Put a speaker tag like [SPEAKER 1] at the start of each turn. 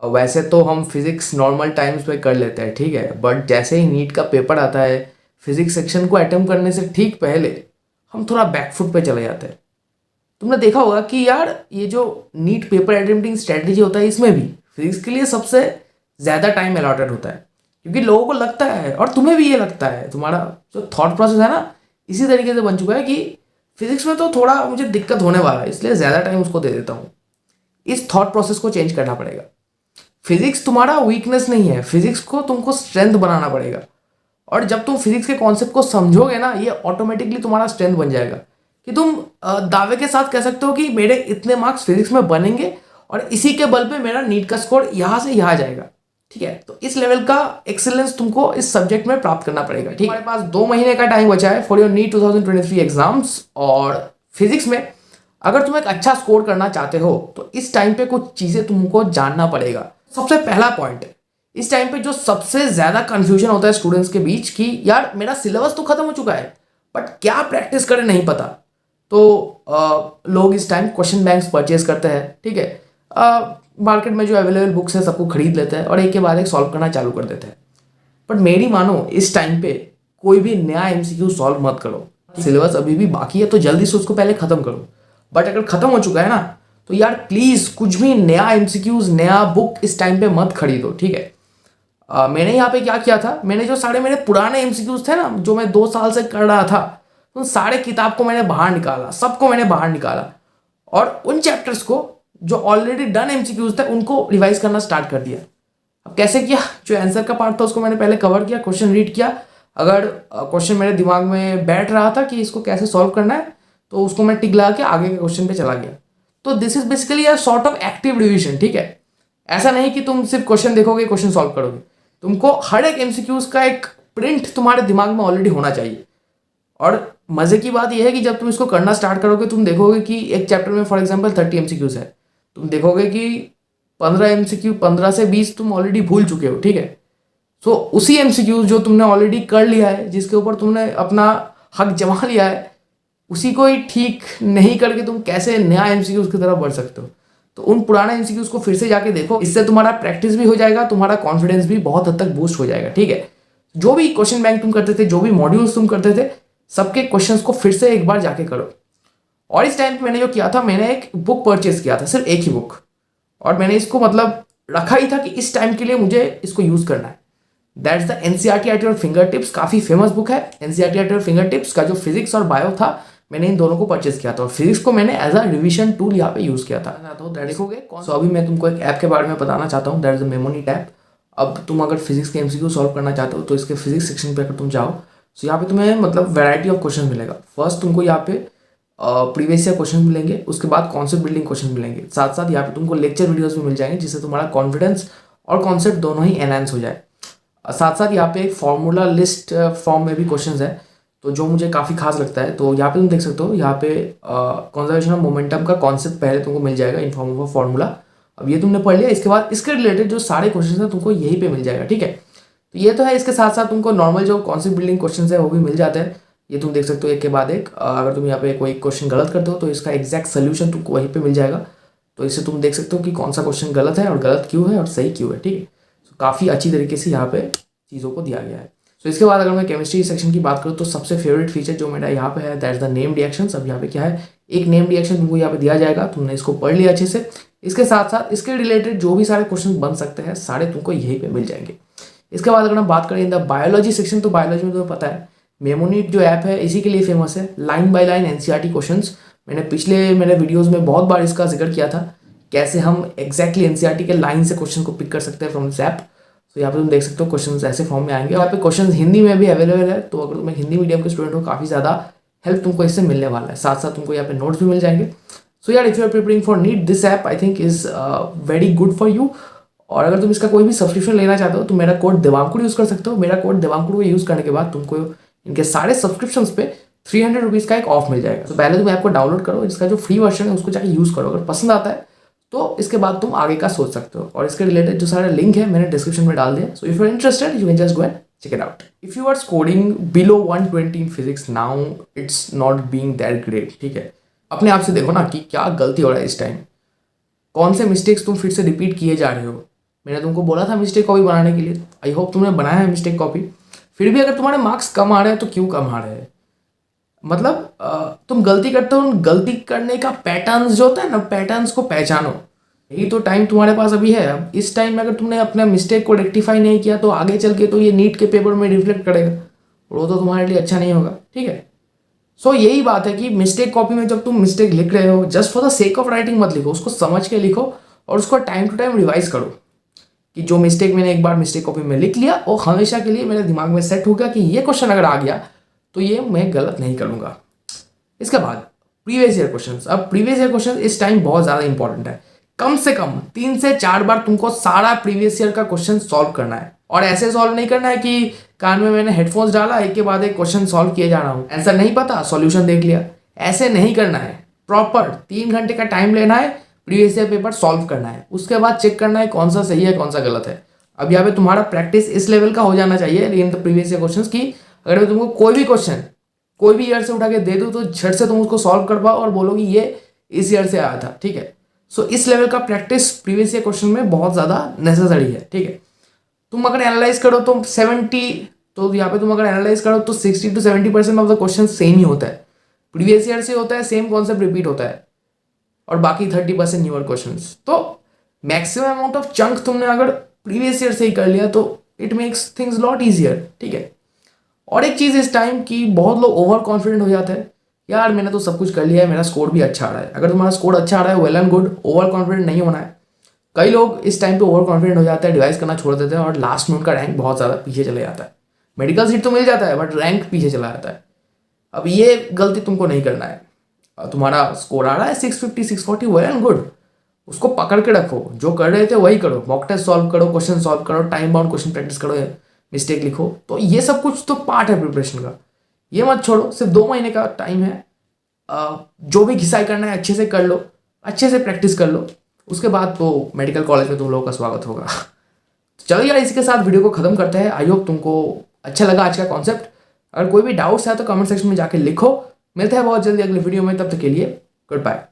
[SPEAKER 1] वैसे तो हम फिज़िक्स नॉर्मल टाइम्स पे कर लेते हैं, ठीक है, बट जैसे ही नीट का पेपर आता है फिज़िक्स सेक्शन को अटेम्प्ट करने से ठीक पहले हम थोड़ा बैकफुट पे चले जाते हैं। तुमने देखा होगा कि यार ये जो नीट पेपर अटेम्प्टिंग स्ट्रेटजी होता है इसमें भी फिजिक्स के लिए सबसे ज़्यादा टाइम अलॉटेड होता है, क्योंकि लोगों को लगता है और तुम्हें भी ये लगता है, तुम्हारा जो थॉट प्रोसेस है ना इसी तरीके से बन चुका है कि फिजिक्स में तो थोड़ा मुझे दिक्कत होने वाला है इसलिए ज़्यादा टाइम उसको दे देता हूँ। इस थॉट प्रोसेस को चेंज करना पड़ेगा। फिजिक्स तुम्हारा वीकनेस नहीं है, फिजिक्स को तुमको स्ट्रेंथ बनाना पड़ेगा। और जब तुम फिजिक्स के कॉन्सेप्ट को समझोगे ना ये ऑटोमेटिकली तुम्हारा स्ट्रेंथ बन जाएगा कि तुम दावे के साथ कह सकते हो कि मेरे इतने मार्क्स फिजिक्स में बनेंगे और इसी के बल पे मेरा नीट का स्कोर यहाँ से यहाँ जाएगा। ठीक है, तो इस लेवल का एक्सेलेंस तुमको इस सब्जेक्ट में प्राप्त करना पड़ेगा। ठीक है, हमारे पास 2 महीने का टाइम बचा है फॉर योर नीट 2023 एग्जाम्स। और फिजिक्स में अगर तुम एक अच्छा स्कोर करना चाहते हो तो इस टाइम पे कुछ चीज़ें तुमको जानना पड़ेगा। सबसे पहला पॉइंट, इस टाइम पे जो सबसे ज़्यादा कंफ्यूजन होता है स्टूडेंट्स के बीच कि यार मेरा सिलेबस तो खत्म हो चुका है बट क्या प्रैक्टिस करें नहीं पता। तो लोग इस टाइम क्वेश्चन बैंक्स परचेज करते हैं। ठीक है, मार्केट में जो अवेलेबल बुक्स है सबको खरीद लेते हैं और एक के बाद एक सॉल्व करना चालू कर देते हैं। बट मेरी मानो इस टाइम पे कोई भी नया एमसीक्यू सॉल्व मत करो। सिलेबस अभी भी बाकी है तो जल्दी से उसको पहले ख़त्म करो। बट अगर ख़त्म हो चुका है ना तो यार प्लीज़ कुछ भी नया एमसीक्यूज नया बुक इस टाइम पे मत खरीदो। ठीक है, मैंने यहाँ पे क्या किया था, मैंने जो सारे मेरे पुराने एमसीक्यूज थे ना जो मैं 2 साल से कर रहा था उन सारे किताब को मैंने बाहर निकाला, सबको मैंने बाहर निकाला और उन चैप्टर्स को जो ऑलरेडी डन एमसीक्यूज थे उनको रिवाइज करना स्टार्ट कर दिया। अब कैसे किया, जो आंसर का पार्ट था उसको मैंने पहले कवर किया, क्वेश्चन रीड किया। अगर क्वेश्चन मेरे दिमाग में बैठ रहा था कि इसको कैसे सॉल्व करना है तो उसको मैं टिक लगा के आगे के क्वेश्चन पे चला गया। तो this is basically a sort of active revision. ठीक है, ऐसा नहीं कि तुम सिर्फ क्वेश्चन देखोगे क्वेश्चन सॉल्व करोगे, तुमको हर एक एमसीक्यूज का एक प्रिंट तुम्हारे दिमाग में ऑलरेडी होना चाहिए। और मजे की बात यह है कि जब तुम इसको करना स्टार्ट करोगे तुम देखोगे कि एक चैप्टर में फॉर एग्जांपल 30 एमसीक्यूज है, तुम देखोगे कि 15 से 20 तुम ऑलरेडी भूल चुके हो। ठीक है, सो उसी एमसीक्यूज जो तुमने ऑलरेडी कर लिया है जिसके ऊपर तुमने अपना हक जमा लिया है उसी को ही ठीक नहीं करके तुम कैसे नया एमसीक्यूज की तरफ बढ़ सकते हो। तो उन पुराने एमसीक्यूज को फिर से जाके देखो, इससे तुम्हारा प्रैक्टिस भी हो जाएगा, तुम्हारा कॉन्फिडेंस भी बहुत हद तक बूस्ट हो जाएगा। ठीक है, जो भी क्वेश्चन बैंक तुम करते थे, जो भी मॉड्यूल्स तुम करते थे, सबके क्वेश्चंस को फिर से एक बार जाके करो। और इस टाइम पे मैंने जो किया था, मैंने एक बुक परचेज किया था, सिर्फ एक ही बुक, और मैंने इसको मतलब रखा ही था कि इस टाइम के लिए मुझे इसको यूज करना है। That's the NCERT at your finger tips. काफी फेमस बुक है NCERT at your finger tips का, जो फिजिक्स और बायो था मैंने इन दोनों को परचेज किया था और फिजिक्स को मैंने एज अ रिविजन टूल यहाँ पे यूज किया था। तो देखोगे सो अभी मैं तुमको एक ऐप के बारे में बताना चाहता हूँ, that is the Memonit app. अब तुम अगर फिजिक्स के एमसीक्यू सॉल्व करना चाहते हो तो इसके फिजिक्स सेक्शन पे अगर तुम जाओ तो यहाँ पे तुम्हें मतलब वैरायटी ऑफ क्वेश्चन मिलेगा। फर्स्ट तुमको यहाँ पे प्रीवियस ईयर क्वेश्चन मिलेंगे, उसके बाद कॉन्सेप्ट बिल्डिंग क्वेश्चन मिलेंगे, साथ साथ यहाँ पे तुमको लेक्चर वीडियोस भी मिल जाएंगे जिससे तुम्हारा कॉन्फिडेंस और कॉन्सेप्ट दोनों ही एनहांस हो जाए। साथ साथ यहाँ पे एक फॉर्मूला लिस्ट फॉर्म में भी क्वेश्चंस है तो जो मुझे काफ़ी खास लगता है। तो यहाँ पे तुम देख सकते हो, यहाँ पे कंजर्वेशन ऑफ मोमेंटम का कॉन्सेप्ट पहले तुमको मिल जाएगा इन फॉर्म ऑफ फॉर्मूला। अब ये तुमने पढ़ लिया, इसके बाद इसके रिलेटेड जो सारे क्वेश्चन है तुमको यहीं पे मिल जाएगा। ठीक है, तो ये तो है, इसके साथ साथ तुमको नॉर्मल जो कॉन्सेप्ट बिल्डिंग क्वेश्चन है वो भी मिल जाते हैं। ये तुम देख सकते हो एक के बाद एक। अगर तुम यहाँ पे कोई क्वेश्चन गलत करते हो तो इसका एग्जैक्ट सोल्यूशन तुमको वहीं पे मिल जाएगा। तो इससे तुम देख सकते हो कि कौन सा क्वेश्चन गलत है और गलत क्यों है और सही क्यों है। ठीक है, तो काफ़ी अच्छी तरीके से यहाँ पे चीज़ों को दिया गया है। तो इसके बाद अगर मैं केमिस्ट्री सेक्शन की बात करूँ तो सबसे फेवरेट फीचर जो मेरा यहाँ पे है that is the name reactions. अब यहाँ पे क्या है, एक नेम रिएक्शन तुमको यहाँ पे दिया जाएगा, तुमने इसको पढ़ लिया अच्छे से। इसके साथ साथ इसके रिलेटेड जो भी सारे क्वेश्चन बन सकते हैं सारे तुमको यहीं पे मिल जाएंगे। इसके बाद अगर हम बात करें इन द बायोलॉजी सेक्शन, तो बायोलॉजी में तुम्हें पता है मेमोनीट जो ऐप है इसी के लिए फेमस है। Line by line NCERT questions, मैंने पिछले मेरे वीडियोस में बहुत बार इसका जिक्र किया था कैसे हम एग्जैक्टली एनसीईआरटी के लाइन से क्वेश्चन को पिक कर सकते हैं फ्रॉम दिस ऐप। तो यहाँ पे तुम देख सकते हो क्वेश्चंस ऐसे फॉर्म में आएंगे। यहाँ पे क्वेश्चंस हिंदी में भी अवेलेबल है, तो अगर तुम एक हिंदी मीडियम के स्टूडेंट हो काफ़ी ज़्यादा हेल्प तुमको इससे मिलने वाला है। साथ साथ तुमको यहाँ पे नोट्स भी मिल जाएंगे। सो यार if you are preparing for NEET this app I think is very good for you. और अगर तुम इसका कोई भी सब्सक्रिप्शन लेना चाहते हो तो मेरा कोड देवांकुर यूज़ कर सकते हो। मेरा कोड देवांकुर को यूज़ करने के बाद तुमको इनके सारे सब्सक्रिप्शन पे 300 रुपीज़ का एक ऑफ मिल जाएगा। तो पहले तुम ऐप को डाउनलोड करो, इसका जो फ्री वर्जन है उसको जाके यूज़ करो। अगर पसंद आता है तो इसके बाद तुम आगे का सोच सकते हो। और इसके रिलेटेड जो सारे लिंक है मैंने डिस्क्रिप्शन में डाल दिया। So if you are interested you can just go and check it out. If you are scoring below 120 in physics now it's not being that great. ठीक है, अपने आप से देखो ना कि क्या गलती हो रहा है इस टाइम, कौन से मिस्टेक्स तुम फिर से रिपीट किए जा रहे हो। मैंने तुमको बोला था मिस्टेक कॉपी बनाने के लिए, आई होप तुमने बनाया है मिस्टेक कॉपी। फिर भी अगर तुम्हारे मार्क्स कम आ रहे हैं तो क्यों कम आ रहे हैं, मतलब तुम गलती करते हो, उन गलती करने का पैटर्न्स जो होता है ना, पैटर्न्स को पहचानो। यही तो टाइम तुम्हारे पास अभी है। अब इस टाइम में अगर तुमने अपने मिस्टेक को रेक्टिफाई नहीं किया तो आगे चल के तो ये नीट के पेपर में रिफ्लेक्ट करेगा और वो तो तुम्हारे लिए अच्छा नहीं होगा, ठीक है। सो यही बात है कि मिस्टेक कॉपी में जब तुम मिस्टेक लिख रहे हो, just for the sake of writing मत लिखो, उसको समझ के लिखो और उसको टाइम टू टाइम रिवाइज करो कि जो मिस्टेक मैंने एक बार मिस्टेक कॉपी में लिख लिया वो हमेशा के लिए मेरे दिमाग में सेट हो गया कि ये क्वेश्चन अगर आ गया तो ये मैं गलत नहीं करूँगा। इसके बाद प्रीवियस ईयर क्वेश्चंस। अब प्रीवियस ईयर क्वेश्चन इस टाइम बहुत ज़्यादा इंपॉर्टेंट है। कम से कम 3 से 4 बार तुमको सारा प्रीवियस ईयर का क्वेश्चन सॉल्व करना है, और ऐसे सॉल्व नहीं करना है कि कान में मैंने हेडफोन्स डाला, एक के बाद एक क्वेश्चन सॉल्व किए जा रहा हूँ, आंसर नहीं पता सॉल्यूशन देख लिया। ऐसे नहीं करना है। प्रॉपर 3 घंटे का टाइम लेना है, प्रीवियस ईयर पेपर सॉल्व करना है, उसके बाद चेक करना है कौन सा सही है कौन सा गलत है। अब यहाँ पे तुम्हारा प्रैक्टिस इस लेवल का हो जाना चाहिए in the previous year question की अगर मैं तुमको कोई भी क्वेश्चन कोई भी ईयर से उठा के दे दूँ तो झट से तुम उसको सॉल्व कर पाओ और बोलो कि ये इस ईयर से आया था, ठीक है। सो इस लेवल का प्रैक्टिस प्रीवियस ईयर क्वेश्चन में बहुत ज़्यादा नेसेसरी है, ठीक है। तुम अगर एनालाइज करो तो 70, तो यहाँ पे तुम अगर एनालाइज करो तो 60 to 70% of the question same ही होता है, प्रीवियस ईयर से होता है, सेम कॉन्सेप्ट रिपीट होता है, और बाकी 30% न्यूअर क्वेश्चन। तो मैक्सिमम अमाउंट ऑफ चंक तुमने अगर प्रीवियस ईयर से ही कर लिया तो it makes things lot easier, ठीक है। और एक चीज़ इस टाइम की बहुत लोग ओवर कॉन्फिडेंट हो जाते हैं, यार मैंने तो सब कुछ कर लिया है, मेरा स्कोर भी अच्छा आ रहा है। अगर तुम्हारा स्कोर अच्छा आ रहा है well and good, over confident नहीं होना है। कई लोग इस टाइम पे ओवर कॉन्फिडेंट हो जाते हैं, डिवाइस करना छोड़ देते हैं और लास्ट में उनका रैंक बहुत ज़्यादा पीछे चले जाता है। मेडिकल सीट तो मिल जाता है बट रैंक पीछे चला जाता है। अब ये गलती तुमको नहीं करना है। तुम्हारा स्कोर आ रहा है 650 640, वेल एंड गुड, उसको पकड़ के रखो, जो कर रहे थे वही करो, मॉक टेस्ट सॉल्व करो, क्वेश्चन सॉल्व करो, टाइम बाउंड क्वेश्चन प्रैक्टिस करो, मिस्टेक लिखो। तो ये सब कुछ तो पार्ट है प्रिपरेशन का, ये मत छोड़ो। सिर्फ 2 महीने का टाइम है, जो भी घिसाई करना है अच्छे से कर लो, अच्छे से प्रैक्टिस कर लो, उसके बाद तो मेडिकल कॉलेज में तुम लोगों का स्वागत होगा। तो चलो यार, इसी के साथ वीडियो को खत्म करते हैं। आई होप तुमको अच्छा लगा आज का कॉन्सेप्ट। अगर कोई भी डाउट्स है तो कमेंट सेक्शन में जाके लिखो। मिलते हैं बहुत जल्दी अगले वीडियो में, तब तक के लिए गुड बाय।